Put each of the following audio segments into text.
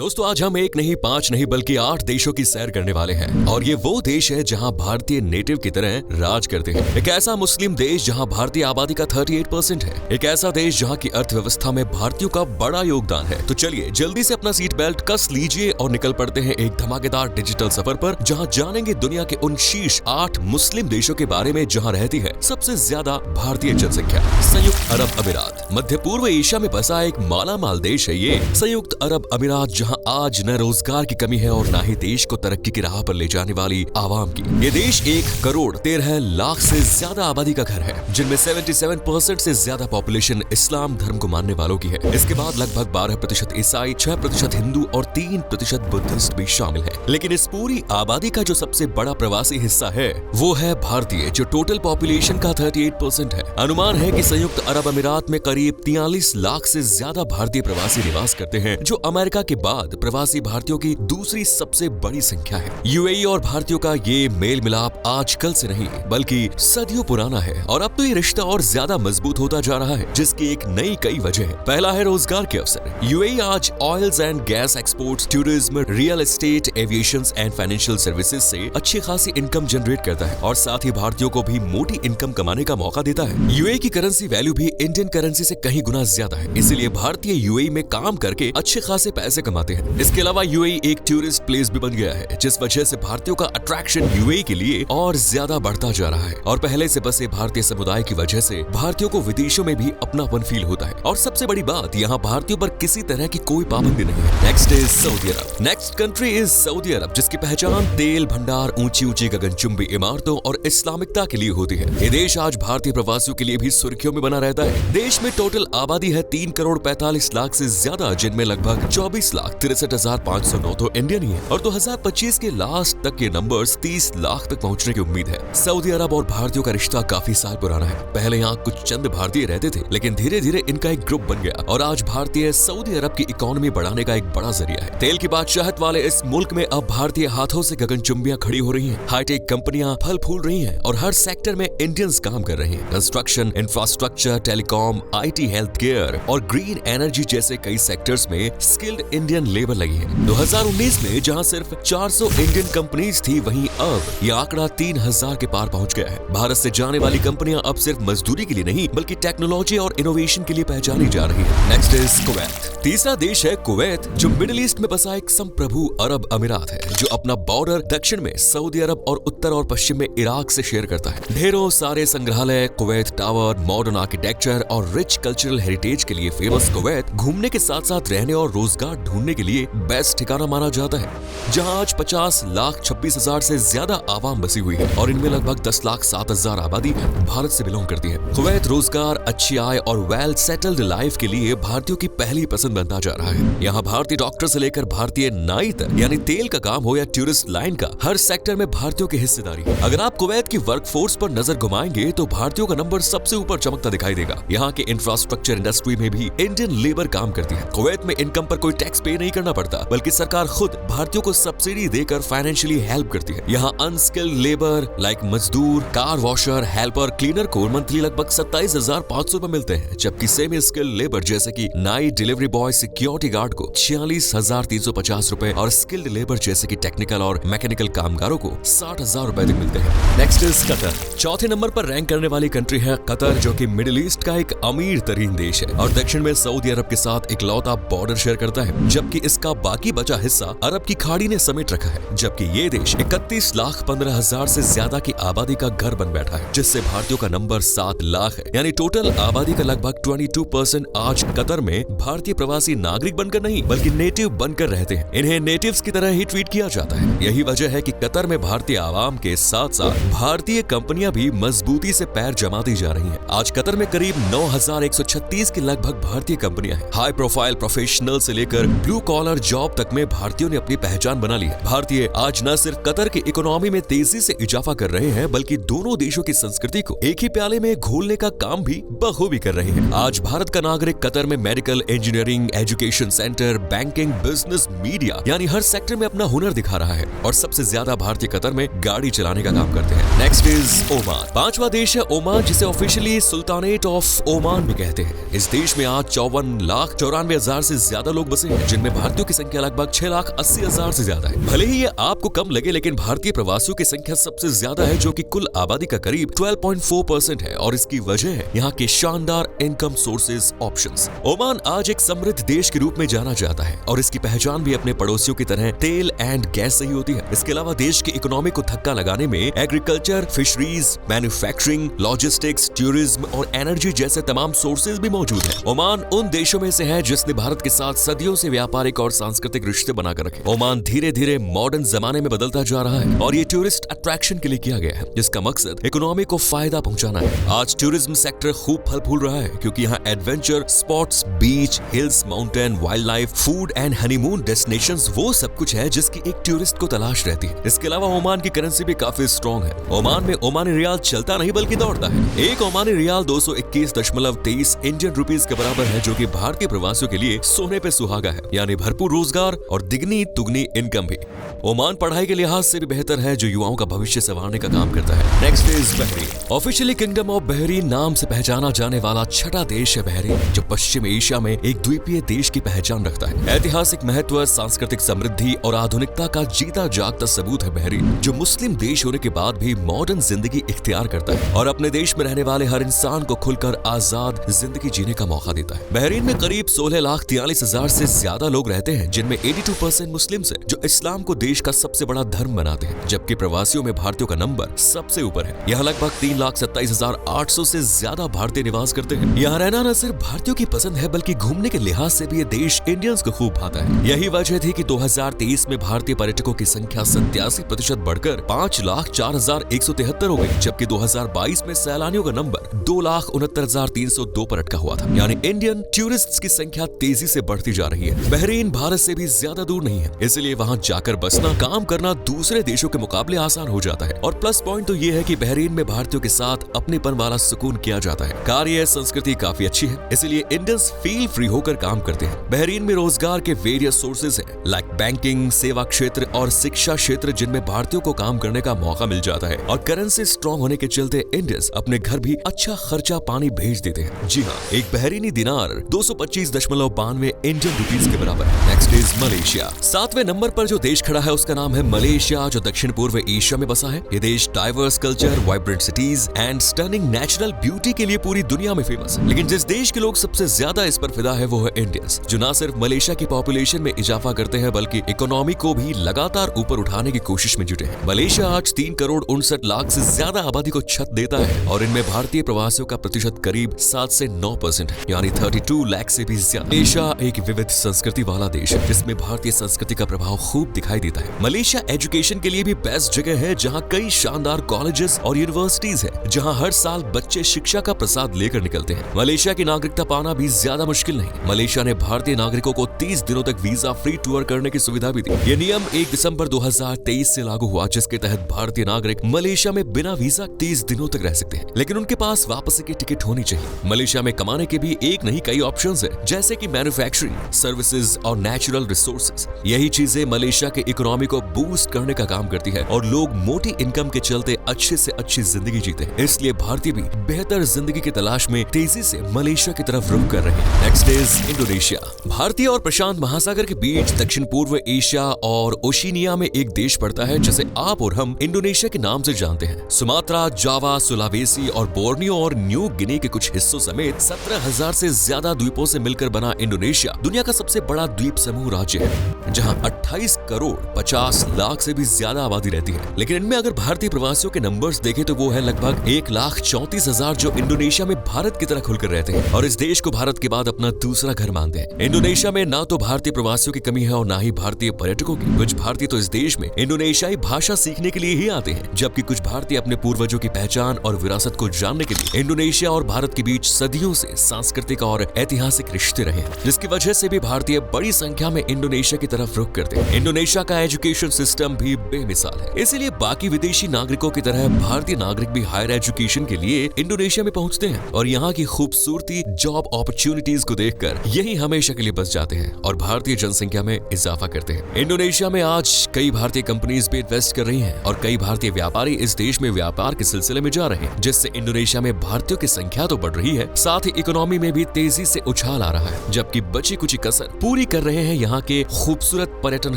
दोस्तों आज हम एक नहीं, पांच नहीं बल्कि 8 देशों की सैर करने वाले हैं और ये वो देश है जहां भारतीय नेटिव की तरह राज करते हैं। एक ऐसा मुस्लिम देश जहां भारतीय आबादी का 38% है। एक ऐसा देश जहां की अर्थव्यवस्था में भारतीयों का बड़ा योगदान है। तो चलिए जल्दी से अपना सीट बेल्ट कस लीजिए और निकल पड़ते हैं एक धमाकेदार डिजिटल सफर पर, जहां जानेंगे दुनिया के उन शीर्ष 8 मुस्लिम देशों के बारे में जहां रहती है सबसे ज्यादा भारतीय जनसंख्या। संयुक्त अरब अमीरात मध्य पूर्व एशिया में बसा एक मालामाल देश है। ये संयुक्त अरब अमीरात जहां आज न रोजगार की कमी है और न ही देश को तरक्की की राह पर ले जाने वाली आवाम की। ये देश 1 करोड़ 13 लाख से ज्यादा आबादी का घर है, जिनमें 77% से ज्यादा पॉपुलेशन इस्लाम धर्म को मानने वालों की है। इसके बाद लगभग 12% ईसाई, 6% हिंदू और 3% बुद्धिस्ट भी शामिल है। लेकिन इस पूरी आबादी का जो सबसे बड़ा प्रवासी हिस्सा है वो है भारतीय, जो टोटल पॉपुलेशन का 38% है। अनुमान है कि संयुक्त अरब अमीरात में करीब 43 लाख से ज्यादा भारतीय प्रवासी निवास करते हैं, जो अमेरिका के बाद प्रवासी भारतीयों की दूसरी सबसे बड़ी संख्या है। यूएई और भारतीयों का ये मेल मिलाप आज कल से नहीं बल्कि सदियों पुराना है और अब तो ये रिश्ता और ज्यादा मजबूत होता जा रहा है, जिसकी एक नई कई वजह है। पहला है रोजगार के अवसर। यूएई आज oils and gas exports, tourism, real estate, aviation and financial services से अच्छी खासी इनकम जनरेट करता है और साथ ही भारतीयों को भी मोटी इनकम कमाने का मौका देता है। यूएई की करेंसी वैल्यू भी इंडियन करेंसी से कहीं गुना ज्यादा है, इसीलिए भारतीय यूएई में काम करके अच्छे खासे पैसे कमाते हैं। इसके अलावा यूएई एक टूरिस्ट प्लेस भी बन गया है, जिस वजह से भारतीयों का अट्रैक्शन यूएई के लिए और ज्यादा बढ़ता जा रहा है और पहले से बसे भारतीय समुदाय की वजह से भारतीयों को विदेशों में भी अपनापन फील होता है। और सबसे बड़ी बात, यहाँ भारतीयों पर किसी तरह की कोई पाबंदी नहीं है। Next is Saudi Arab. Next country is Saudi Arab, जिसकी पहचान तेल भंडार, ऊंची ऊंची गगनचुंबी इमारतों और इस्लामिकता के लिए होती है। ये देश आज भारतीय प्रवासियों के लिए भी सुर्खियों में बना रहता है। देश में टोटल आबादी है 3 करोड़ 45 लाख से ज्यादा, जिनमें लगभग 24 लाख 63,509 तो इंडियन ही है और 2025 के लास्ट तक ये नंबर्स 30 लाख तक पहुंचने की उम्मीद है। सऊदी अरब और भारतीयों का रिश्ता काफी साल पुराना है। पहले यहाँ कुछ चंद भारतीय रहते थे, लेकिन धीरे धीरे इनका एक ग्रुप बन गया और आज भारतीय सऊदी अरब की इकोनॉमी बढ़ाने का एक बड़ा जरिया है। तेल की बादशाहत वाले इस मुल्क में अब भारतीय हाथों से गगनचुंबियां खड़ी हो रही हैं, हाईटेक कंपनियां फल फूल रही हैं और हर सेक्टर में इंडियंस काम कर रहे हैं। Construction, infrastructure, telecom, IT, health care और ग्रीन एनर्जी जैसे कई सेक्टर्स में स्किल्ड इंडियन लेबर लगी है। 2019 में जहां सिर्फ 400 इंडियन कंपनीज थी, वहीं अब यह आंकड़ा 3000 के पार पहुंच गया है। भारत से जाने वाली कंपनियां अब सिर्फ मजदूरी के लिए नहीं बल्कि टेक्नोलॉजी और इनोवेशन के लिए पहचानी जा रही है। Next is Kuwait. तीसरा देश है कुवैत, जो मिडिल ईस्ट में बसा एक संप्रभु अरब अमीरात है, जो अपना बॉर्डर दक्षिण में सऊदी अरब और उत्तर और पश्चिम में इराक से शेयर करता है। ढेरों सारे संग्रहालय, कुवैत टावर, मॉडर्न आर्किटेक्चर और रिच कल्चरल हेरिटेज के लिए फेमस कुवैत घूमने के साथ साथ रहने और रोजगार ढूंढने के लिए बेस्ट ठिकाना माना जाता है, जहां आज 50 लाख 26 हजार से ज्यादा आवाम बसी हुई है और इनमें लगभग 10 लाख 7 हजार आबादी भारत से बिलोंग करती है। कुवैत रोजगार, अच्छी आय और वेल सेटल्ड लाइफ के लिए भारतीयों की पहली पसंद बनता जा रहा है। यहाँ भारतीय डॉक्टर से लेकर भारतीय नाई तक, यानी तेल का काम हो या टूरिस्ट लाइन का, हर सेक्टर में भारतीयों की हिस्सेदारी है। अगर आप कुवैत की वर्कफोर्स पर नजर घुमाएंगे तो भारतीयों का नंबर सबसे ऊपर चमकता दिखाई देगा। यहाँ के इंफ्रास्ट्रक्चर इंडस्ट्री में भी इंडियन लेबर काम करती है। कुवैत में इनकम पर कोई टैक्स पे नहीं करना पड़ता, बल्कि सरकार खुद भारतीयों को सब्सिडी देकर फाइनेंशियली हेल्प करती है। यहाँ अनस्किल्ड लेबर लाइक मजदूर, कार वॉशर, हेल्पर, क्लीनर को मंथली लगभग 27,500 रुपए मिलते हैं, जबकि सेमी स्किल्ड लेबर जैसे कि night delivery boy, security guard को 46,350 रुपए और स्किल्ड लेबर जैसे कि टेक्निकल और मैकेनिकल कामगारों को 60,000 रुपए तक मिलते हैं। Next is Qatar. चौथे नंबर पर रैंक करने वाली कंट्री है कतर, जो कि मिडिल ईस्ट का एक अमीर तरीन देश है और दक्षिण में सऊदी अरब के साथ इकलौता बॉर्डर शेयर करता है, जबकि इसका बाकी बचा हिस्सा अरब की खाड़ी ने समेट रखा है। जबकि ये देश 31 लाख 15 हजार से ज्यादा की आबादी का घर बन बैठा है, जिससे भारतीयों का नंबर 7 लाख है। यानी टोटल आबादी का लगभग 22% आज कतर में भारतीय प्रवासी नागरिक बनकर नहीं बल्कि नेटिव बनकर रहते हैं। इन्हें नेटिव्स की तरह ही ट्रीट किया जाता है। यही वजह है कि कतर में भारतीय आवाम के साथ साथ भारतीय कंपनियां भी मजबूती से पैर जमाती जा रही हैं। आज कतर में करीब 9,136 के लगभग भारतीय कंपनियां हैं। हाई प्रोफाइल प्रोफेशनल से लेकर ब्लू कॉलर जॉब तक में भारतीयों ने अपनी पहचान बना ली है। भारतीय आज न सिर्फ कतर की इकोनॉमी में तेजी से इजाफा कर रहे हैं, बल्कि दोनों देशों की संस्कृति को एक ही प्याले में घोलने का काम भी बखूबी कर रहे हैं। आज भारत का नागरिक कतर में medical, engineering, education centre, banking, business, media यानी हर सेक्टर में अपना हुनर दिखा रहा है और सबसे ज्यादा भारतीय कतर में गाड़ी चलाने का काम करते हैं। Next is Oman. पांचवा देश है ओमान, जिसे ऑफिशियली सुल्तानेट ऑफ ओमान भी कहते हैं। इस देश में आज 54,94,000 से ज्यादा लोग बसे हैं, जिनमें में भारतीयों की संख्या लगभग 6,80,000 से ज्यादा है। भले ही ये आपको कम लगे, लेकिन भारतीय प्रवासियों की संख्या सबसे ज्यादा है, जो कि कुल आबादी का करीब 12.4% है और इसकी वजह है यहाँ के शानदार इनकम सोर्सेज ऑप्शंस। ओमान आज एक समृद्ध देश के रूप में जाना जाता है और इसकी पहचान भी अपने पड़ोसियों की तरह तेल एंड गैस से ही होती है। इसके अलावा देश की इकोनॉमी को धक्का लगाने में agriculture, fisheries, manufacturing, logistics, tourism और एनर्जी जैसे तमाम सोर्सेज भी मौजूद है। ओमान उन देशों में से है जिसने भारत के साथ सदियों से व्यापारिक और सांस्कृतिक रिश्ते बनाकर रखे। ओमान धीरे धीरे मॉडर्न जमाने में बदलता जा रहा है और ये टूरिस्ट अट्रैक्शन के लिए किया गया है, जिसका मकसद इकोनॉमी को फायदा पहुंचाना है। आज टूरिज्म सेक्टर खूब फल फूल रहा है क्योंकि यहाँ adventure spots, beach, hills, mountain, wild life, food and honeymoon destinations वो सब कुछ है जिसकी एक टूरिस्ट को तलाश रहती है। इसके अलावा ओमान की करेंसी भी काफी स्ट्रॉन्ग है। ओमान में ओमानी रियाल चलता नहीं बल्कि दौड़ता है। एक ओमानी रियाल 221.23 इंडियन रुपीस के बराबर है, जो कि भारतीय प्रवासियों के लिए सोने पे सुहागा है, यानी भरपूर रोजगार और दिगनी तुगनी इनकम भी। ओमान पढ़ाई के लिहाज से भी बेहतर है, जो युवाओं का भविष्य संवारने का काम करता है। Next is Bahrain. Officially kingdom of Bahrain नाम से पहचाना जाने वाला छठा देश है बहरीन, जो पश्चिम एशिया में एक द्वीपीय देश की पहचान रखता है। ऐतिहासिक महत्व, सांस्कृतिक समृद्धि और आधुनिकता का जीता जागता सबूत है बहरीन, जो मुस्लिम देश होने के बाद भी मॉडर्न जिंदगी इख्तियार करता है और अपने देश में रहने वाले हर इंसान को खुलकर आजाद जिंदगी जीने का मौका देता है। बहरीन में करीब 16,43,000 से ज्यादा लोग रहते हैं, जिनमें 82% मुस्लिम है, जो इस्लाम को देश का सबसे बड़ा धर्म बनाते हैं, जबकि प्रवासियों में भारतीयों का नंबर सबसे ऊपर है। यहाँ लगभग 3,27,800 से ज्यादा भारतीय निवास करते हैं। यहाँ रहना न सिर्फ भारतीयों की पसंद है, बल्कि घूमने के लिहाज से भी ये देश इंडियंस को खूब भाता है। यही वजह थी कि 2023 में भारतीय पर्यटकों की संख्या 87% बढ़कर 5,04,173 हो गई, जबकि 2022 में सैलानियों का नंबर 2,69,302 पर अटका हुआ था। यानी इंडियन टूरिस्ट्स की संख्या तेजी से बढ़ती जा रही है। बहरीन भारत से भी ज्यादा दूर नहीं है, इसलिए वहाँ जाकर बसना, काम करना दूसरे देशों के मुकाबले आसान हो जाता है। और प्लस पॉइंट तो ये है कि बहरीन में भारतीयों के साथ अपनेपन वाला सुकून किया जाता है। कार्य संस्कृति काफी अच्छी है, इसलिए इंडियंस फील फ्री होकर काम करते हैं। बहरीन में रोजगार के वेरियस सोर्सेज हैं, लाइक बैंकिंग, सेवा क्षेत्र और शिक्षा क्षेत्र, जिनमें भारतीयों को काम करने का मौका मिल जाता है। और करेंसी स्ट्रॉन्ग होने के चलते इंडियंस अपने घर भी अच्छा खर्चा पानी भेज देते हैं। जी हाँ, एक बहरीनी दिनार 225.92 इंडियन रुपीस के बराबर है। Next is Malaysia. 7वें नंबर पर जो देश खड़ा है उसका नाम है मलेशिया, जो दक्षिण पूर्व एशिया में बसा है। ये देश diverse culture, vibrant cities and stunning natural beauty के लिए पूरी दुनिया में फेमस है। लेकिन जिस देश के लोग सबसे ज्यादा इस पर फिदा है वो है इंडियंस, जो न सिर्फ मलेशिया की पॉपुलेशन में इजाफा करते हैं बल्कि इकोनॉमी को भी लगातार ऊपर उठाने की कोशिश में जुटे हैं। मलेशिया आज 3,59,00,000 से ज्यादा आबादी को छत देता है और इनमें भारतीय प्रवासियों का प्रतिशत करीब 7 से 9% है, यानी 32 लाख से भी ज्यादा। मलेशिया एक विविध संस्कृति वाला देश है, जिसमें भारतीय संस्कृति का प्रभाव खूब दिखाई देता है। मलेशिया एजुकेशन के लिए भी बेस्ट जगह है, जहाँ कई शानदार कॉलेजेस और यूनिवर्सिटीज है, जहाँ हर साल बच्चे शिक्षा का प्रसाद लेकर निकलते हैं। मलेशिया की नागरिकता पाना भी ज्यादा मुश्किल नहीं। मलेशिया ने भारतीय नागरिकों को 30 दिनों तक वीजा फ्री टूर करने की सुविधा भी दी। ये नियम 1 दिसंबर 2023 से लागू हुआ, जिसके तहत भारतीय नागरिक मलेशिया में बिना वीजा 30 दिनों तक रह सकते हैं, लेकिन उनके पास वापसी की टिकट होनी चाहिए। मलेशिया में कमाने के भी एक नहीं कई ऑप्शंस है, जैसे कि मैन्युफैक्चरिंग, सर्विसेज और नेचुरल रिसोर्सेज। यही चीजें मलेशिया के इकोनॉमी को बूस्ट करने का काम करती है और लोग मोटी इनकम के चलते अच्छे से अच्छी जिंदगी जीते हैं। इसलिए भारतीय भी बेहतर जिंदगी की तलाश में तेजी से मलेशिया की तरफ रुख कर रहे हैं। Next is Indonesia. भारतीय और प्रशांत महासागर के बीच दक्षिण पूर्व एशिया और ओशिनिया में एक देश पड़ता है, जिसे आप और हम इंडोनेशिया के नाम से जानते हैं। सुमात्रा, जावा, सुलावेसी और बोर्नियो और न्यू गिनी के कुछ हिस्सों समेत 17,000 से ज्यादा द्वीपों से मिलकर बना इंडोनेशिया दुनिया का सबसे बड़ा द्वीप समूह राज्य है, जहां 28 करोड़ 50 लाख से भी ज्यादा आबादी रहती है। लेकिन इनमें अगर भारतीय प्रवासियों के नंबर्स देखें तो वो है लगभग 1,34,000, जो इंडोनेशिया में भारत की तरह खुलकर रहते हैं और इस देश को भारत के बाद अपना दूसरा घर मानते हैं। इंडोनेशिया में ना तो भारतीय प्रवासियों की कमी है और ना ही भारतीय पर्यटकों की। कुछ भारतीय तो इस देश में इंडोनेशियाई भाषा सीखने के लिए ही आते हैं, जबकि कुछ भारतीय अपने पूर्वजों की पहचान और विरासत को जानने के लिए। इंडोनेशिया और भारत के बीच सदियों से सांस्कृतिक और ऐतिहासिक रिश्ते रहे हैं, जिसकी वजह से भी भारतीय बड़ी संख्या में इंडोनेशिया की तरफ रुख करते हैं। इंडोनेशिया का एजुकेशन सिस्टम भी बेमिसाल है, इसलिए बाकी विदेशी नागरिकों की तरह भारतीय नागरिक भी हायर एजुकेशन के लिए इंडोनेशिया में पहुंचते हैं और यहाँ की खूबसूरती, जॉब अपॉर्चुनिटीज को देखकर यही हमेशा के लिए बस जाते हैं और भारतीय जनसंख्या में इजाफा करते हैं। इंडोनेशिया में आज कई भारतीय कंपनीज भी इन्वेस्ट कर रही हैं और कई भारतीय व्यापारी इस देश में व्यापार के सिलसिले में जा रहे हैं, जिससे इंडोनेशिया में भारतीयों की संख्या तो बढ़ रही है, साथ ही इकोनॉमी में भी तेजी से उछाल आ रहा है। जबकि बची कुछ कसर पूरी कर रहे हैं यहाँ के खूबसूरत पर्यटन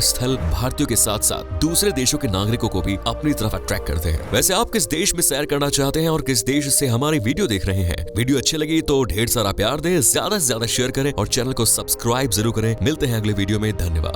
स्थल भारतीयों के साथ साथ दूसरे देशों के नागरिकों को भी अपनी तरफ अट्रैक्ट करते हैं। वैसे आप किस देश में सैर करना चाहते हैं और किस देश से हमारी वीडियो देख रहे हैं? वीडियो अच्छी लगी तो ढेर सारा प्यार दें, ज्यादा से ज्यादा शेयर करें और चैनल को सब्सक्राइब जरूर करें। मिलते हैं अगले वीडियो में। धन्यवाद।